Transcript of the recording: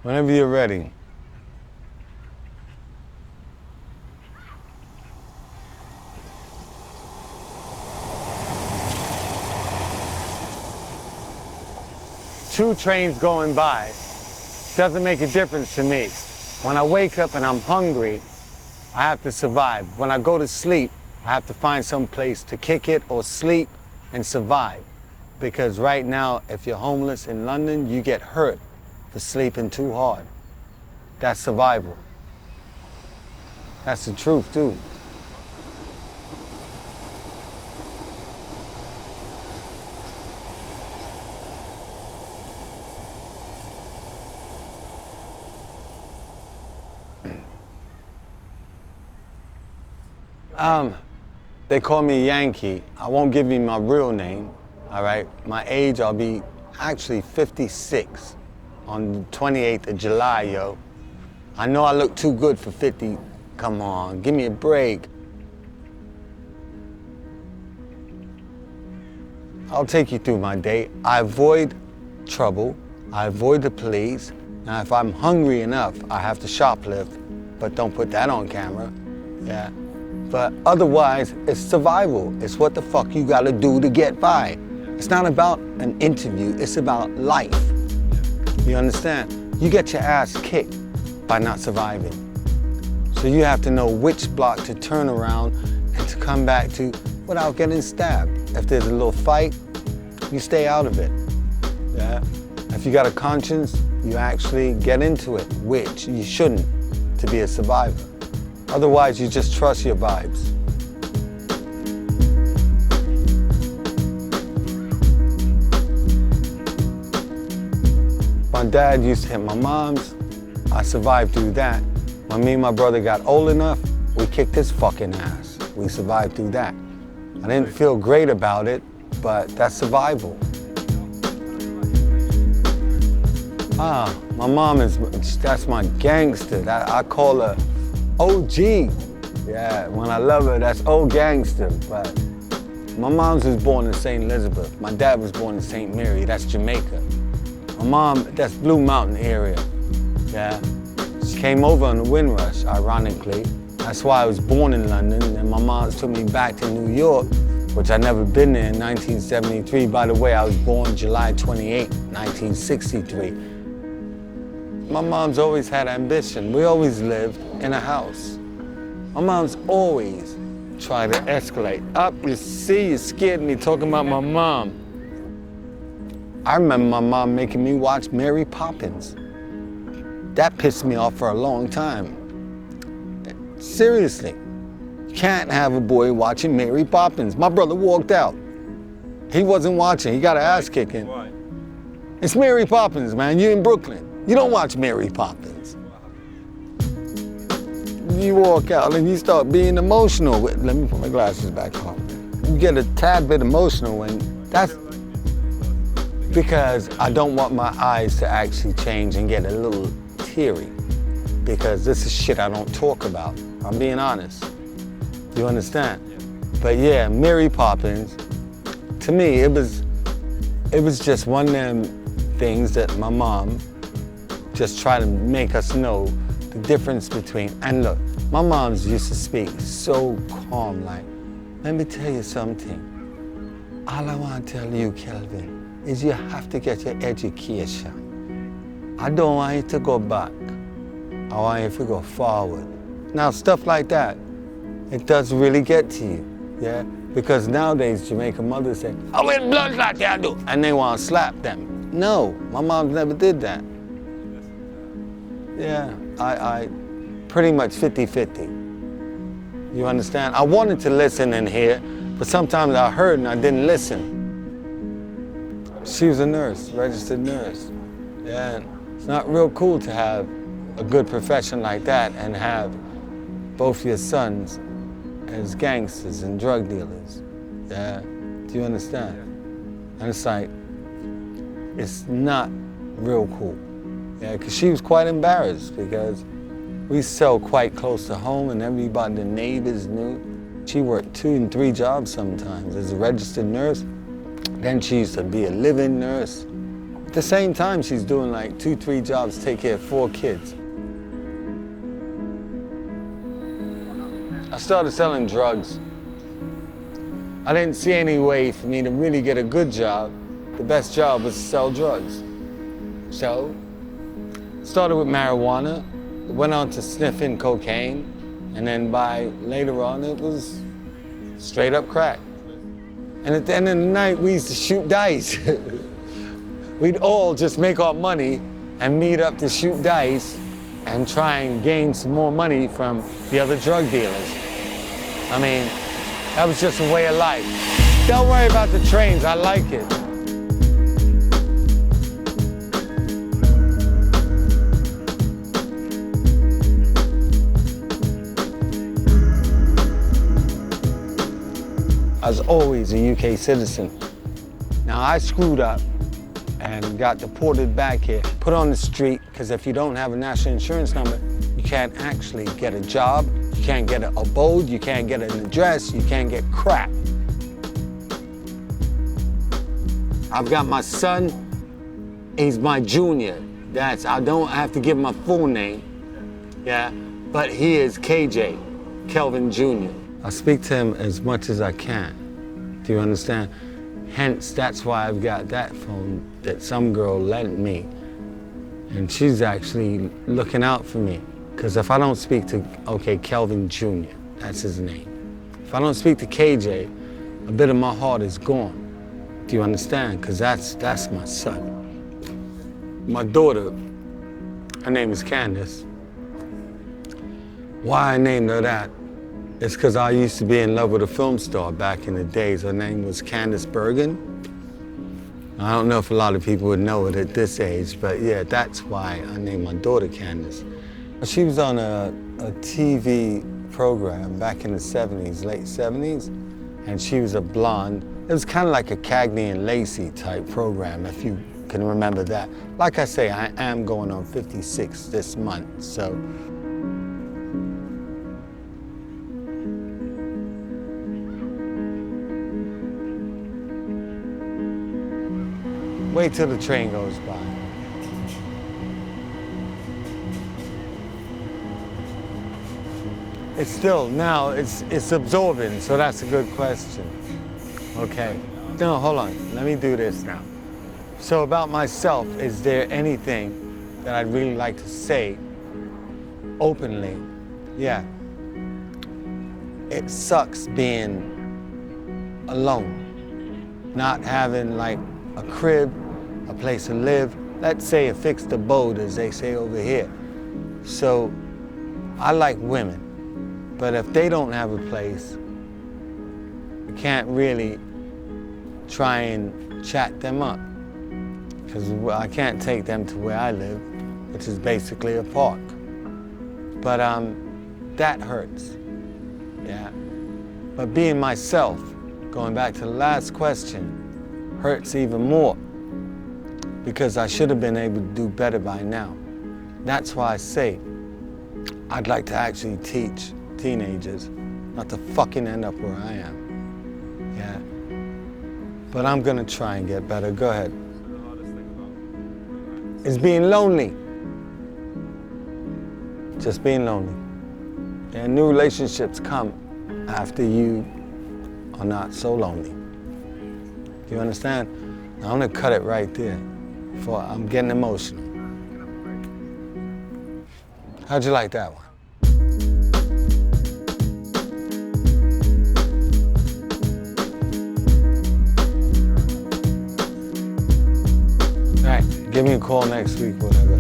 Whenever you're ready. Two trains going by doesn't make a difference to me. When I wake up and I'm hungry, I have to survive. When I go to sleep, I have to find some place to kick it or sleep and survive. Because right now, if you're homeless in London, you get hurt for sleeping too hard. That's survival. That's the truth, too. They call me Yankee. I won't give you my real name, all right? My age, I'll be actually 56 on the 28th of July, yo. I know I look too good for 50. Come on, give me a break. I'll take you through my day. I avoid trouble. I avoid the police. Now, if I'm hungry enough, I have to shoplift, but don't put that on camera, yeah? But otherwise, it's survival. It's what the fuck you gotta do to get by. It's not about an interview, it's about life. You understand? You get your ass kicked by not surviving. So you have to know which block to turn around and to come back to without getting stabbed. If there's a little fight, you stay out of it, yeah? If you got a conscience, you actually get into it, which you shouldn't to be a survivor. Otherwise, you just trust your vibes. My dad used to hit my mom's. I survived through that. When me and my brother got old enough, we kicked his fucking ass. We survived through that. I didn't feel great about it, but that's survival. My mom that's my gangster. I call her OG. Yeah, when I love her, that's old gangster. But my mom's was born in St. Elizabeth. My dad was born in St. Mary, that's Jamaica. My mom, that's Blue Mountain area. Yeah, she came over on the Windrush, ironically. That's why I was born in London, and my mom took me back to New York, which I'd never been there in 1973. By the way, I was born July 28, 1963. My mom's always had ambition. We always lived in a house. My mom's always tried to escalate. Up, you see, you scared me talking about my mom. I remember my mom making me watch Mary Poppins. That pissed me off for a long time. Seriously, you can't have a boy watching Mary Poppins. My brother walked out. He wasn't watching, he got an ass kicking. Why? It's Mary Poppins, man, you're in Brooklyn. You don't watch Mary Poppins. You walk out and you start being emotional. Let me put my glasses back on. You get a tad bit emotional, and that's because I don't want my eyes to actually change and get a little teary, because this is shit I don't talk about. I'm being honest. You understand? But yeah, Mary Poppins, to me, it was just one of them things that my mom just try to make us know the difference between, and look, my mom's used to speak so calm, like, let me tell you something. All I want to tell you, Kelvin, is you have to get your education. I don't want you to go back. I want you to go forward. Now, stuff like that, it does really get to you, yeah? Because nowadays, Jamaican mothers say, I went blood like that, do, and they want to slap them. No, my mom never did that. Yeah, I pretty much 50-50. You understand? I wanted to listen and hear, but sometimes I heard and I didn't listen. She was a nurse, registered nurse. Yeah, and it's not real cool to have a good profession like that and have both your sons as gangsters and drug dealers. Yeah, do you understand? And it's like, it's not real cool. Yeah, because she was quite embarrassed because we sell quite close to home and everybody, the neighbors knew. She worked 2 and 3 jobs sometimes as a registered nurse. Then she used to be a live-in nurse. the same time, she's doing like 2, 3 jobs to take care of 4 kids. I started selling drugs. I didn't see any way for me to really get a good job. The best job was to sell drugs. So, started with marijuana, went on to sniffing cocaine, and then by later on it was straight up crack. And at the end of the night, we used to shoot dice. We'd all just make our money and meet up to shoot dice and try and gain some more money from the other drug dealers. I mean, that was just a way of life. Don't worry about the trains, I like it. I was always a UK citizen. Now I screwed up and got deported back here, put on the street, because if you don't have a national insurance number, you can't actually get a job, you can't get an abode, you can't get an address, you can't get crap. I've got my son, he's my junior. I don't have to give my full name, yeah, but he is KJ, Kelvin Jr. I speak to him as much as I can. Do you understand? Hence, that's why I've got that phone that some girl lent me. And she's actually looking out for me. Because if I don't speak to, okay, Kelvin Jr., that's his name. If I don't speak to KJ, a bit of my heart is gone. Do you understand? Because that's my son. My daughter, her name is Candace. Why I named her that? It's because I used to be in love with a film star back in the days. Her name was Candace Bergen. I don't know if a lot of people would know it at this age, but yeah, that's why I named my daughter Candace. She was on a TV program back in the 70s, late 70s, and she was a blonde. It was kind of like a Cagney and Lacey type program, if you can remember that. Like I say, I am going on 56 this month, so. Wait till the train goes by. It's still, now it's absorbing, so that's a good question. Okay, no, hold on, let me do this now. So about myself, is there anything that I'd really like to say openly? Yeah. It sucks being alone, not having like a crib, a place to live, let's say a fixed abode, as they say over here. So I like women, but if they don't have a place, you can't really try and chat them up, because I can't take them to where I live, which is basically a park. But that hurts, yeah. But being myself, going back to the last question, hurts even more, because I should have been able to do better by now. That's why I say I'd like to actually teach teenagers not to fucking end up where I am. Yeah. But I'm gonna try and get better. Go ahead. It's being lonely. Just being lonely. And new relationships come after you are not so lonely. Do you understand? Now, I'm gonna cut it right there, before I'm getting emotional. How'd you like that one? All right, give me a call next week, whatever.